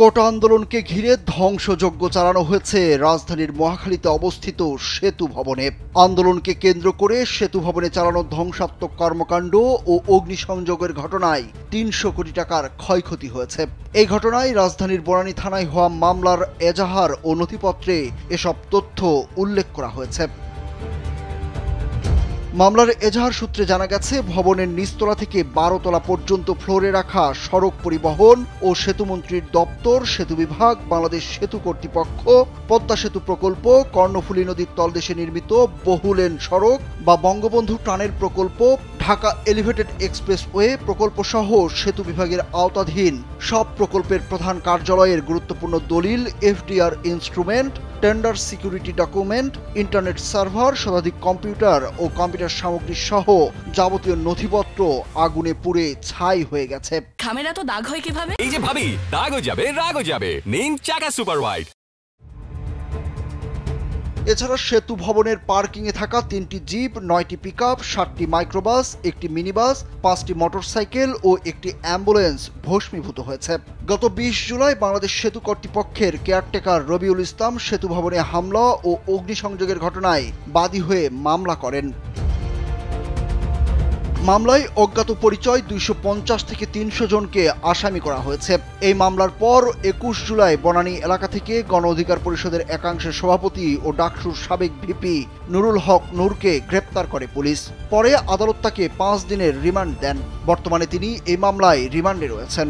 কোটা আন্দোলনকে ঘিরে ধ্বংসযজ্ঞ চালানো হয়েছে রাজধানীর মহাখালীতে অবস্থিত সেতু ভবনে। আন্দোলনকে কেন্দ্র করে সেতু ভবনে চালানো ধ্বংসাত্মক কর্মকাণ্ড ও অগ্নিসংযোগের ঘটনায় ৩০০ কোটি টাকার ক্ষয়ক্ষতি হয়েছে। এই ঘটনায় রাজধানীর বনানী থানায় হওয়া মামলার এজাহার ও নথিপত্রে এসব তথ্য উল্লেখ করা হয়েছে। মামলার এজাহার সূত্রে জানা গেছে, ভবনের নিচতলা থেকে ১২ তলা পর্যন্ত ফ্লোরে রাখা সড়ক পরিবহন ও সেতুমন্ত্রীর দপ্তর, সেতু বিভাগ, বাংলাদেশ সেতু কর্তৃপক্ষ, পদ্মা সেতু প্রকল্প, কর্ণফুলী নদীর তলদেশে নির্মিত বহুলেন সড়ক বা বঙ্গবন্ধু টানেল প্রকল্প, ঢাকা এলিভেটেড এক্সপ্রেসওয়ে প্রকল্প সহ সেতু বিভাগের আওতাধীন সব প্রকল্পের প্রধান কার্যালয়ের গুরুত্বপূর্ণ দলিল, FDR instrument, tender security document, internet server, শতাধিক কম্পিউটার ও কম্পিউটার সামগ্রী সহ যাবতীয় নথিপত্র আগুনে পুড়ে ছাই হয়ে গেছে। খামেরা তো দাগ হয় কিভাবে? এই যে ভাবি, দাগও যাবে রাগও যাবে, নিন চাকা সুপার হোয়াইট। এছাড়া সেতু ভবনের পার্কিংয়ে থাকা ৩টি জিপ, ৯টি পিকআপ, ৭টি মাইক্রোবাস, একটি মিনিবাস, 5টি মোটরসাইকেল ও একটি অ্যাম্বুলেন্স ভস্মীভূত হয়েছে। গত ২০ জুলাই বাংলাদেশ সেতু কর্তৃপক্ষের কেয়ারটেকার রবিউল ইসলাম সেতু ভবনে হামলা ও অগ্নিসংযোগের ঘটনায় বাদী হয়ে মামলা করেন। মামলায় অজ্ঞাত পরিচয় ২৫০ থেকে ৩০০ জনকে আসামি করা হয়েছে। এই মামলার পর ২১ জুলাই বনানী এলাকা থেকে গণ অধিকার পরিষদের একাংশের সভাপতি ও ডাকসুর সাবেক ভিপি নুরুল হক নূরকে গ্রেপ্তার করে পুলিশ। পরে আদালত তাকে ৫ দিনের রিমান্ড দেন। বর্তমানে তিনি এই মামলায় রিমান্ডে রয়েছেন।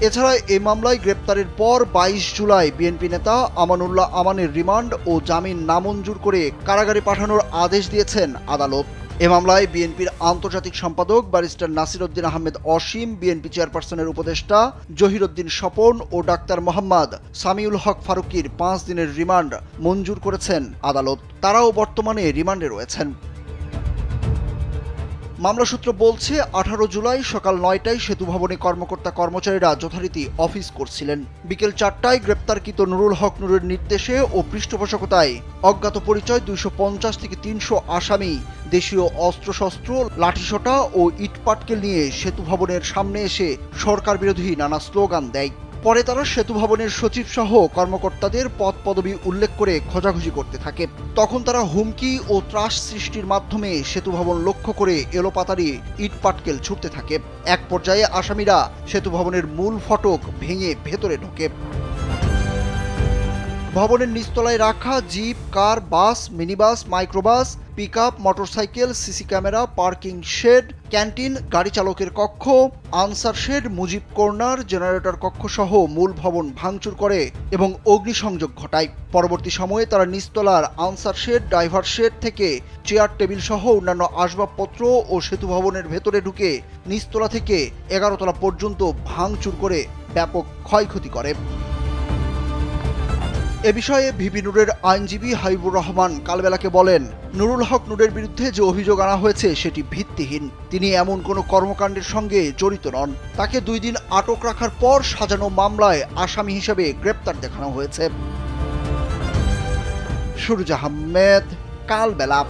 এছাড়া এই মামলায় গ্রেপ্তারের পর ২২ জুলাই বিএনপি নেতা আমানুল্লাহ আমানের রিমান্ড ও জামিন নামঞ্জুর করে কারাগারে পাঠানোর আদেশ দিয়েছেন আদালত। এ মামলায় বিএনপির আন্তর্জাতিক সম্পাদক ব্যারিস্টার নাসির উদ্দিন আহমেদ অসীম, বিএনপি চেয়ারপারসনের উপদেষ্টা জহির উদ্দিন স্বপন ও ডাক্তার মোহাম্মদ সামিউল হক ফারুকীর ৫ দিনের রিমান্ড মঞ্জুর করেছেন আদালত। তারাও বর্তমানে রিমান্ডে রয়েছেন। মামলা সূত্র বলছে, ১৮ জুলাই সকাল ৯টায় সেতু ভবনে কর্মকর্তা কর্মচারীরা যথারীতি অফিস করছিলেন। বিকেল ৪টায় গ্রেপ্তারকৃত নুরুল হক নূরের নির্দেশে ও পৃষ্ঠপোষকতায় অজ্ঞাত পরিচয় ২৫০ থেকে ৩০০ আসামি দেশীয় অস্ত্রশস্ত্র, লাঠিসোঁটা ও ইটপাটকেল নিয়ে সেতু ভবনের সামনে এসে সরকার বিরোধী নানা স্লোগান দেয়। পরে তারা সেতু ভবনের সচিব সহ কর্মকর্তাদের পদ পদবি উল্লেখ করে খোঁজাখুঁজি করতে থাকে। তখন তারা হুমকি ও ত্রাস সৃষ্টির মাধ্যমে সেতু ভবন লক্ষ্য করে এলোপাতাড়ি ইটপাটকেল ছুটতে থাকে। এক পর্যায়ে আসামিরা সেতু ভবনের মূল ফটক ভেঙে ভেতরে ঢোকে। ভবনের নিচতলায় রাখা jeep, car, bus, minibus, microbus, pickup, motorcycle, CC camera, parking shed, canteen, গাড়ি চালকের কক্ষ, Ansar shed, Mujib corner, generator কক্ষ সহ মূল ভবন ভাঙচুর করে এবং অগ্নিসংযোগ ঘটায়। পরবর্তী সময়ে তারা নিচতলার আনসার শেড, ড্রাইভার শেড থেকে চেয়ার টেবিল সহ অন্যান্য আসবাবপত্র ও সেতু ভবনের ভেতরে ঢুকে নিচতলা থেকে ১১ তলা পর্যন্ত ভাঙচুর করে ব্যাপক ক্ষয়ক্ষতি করে। এ বিষয়ে ভিপি নূরের আইনজীবী হাবিবুর রহমান কালবেলাকে বলেন, নুরুল হক নূরের বিরুদ্ধে যে অভিযোগ আনা হয়েছে সেটি ভিত্তিহীন। তিনি এমন কোনো কর্মকাণ্ডের সঙ্গে জড়িত নন। তাকে ২ দিন আটক রাখার পর সাজানো মামলায় আসামি হিসেবে গ্রেপ্তার দেখানো হয়েছে। সুরুজ আহমেদ, কালবেলা।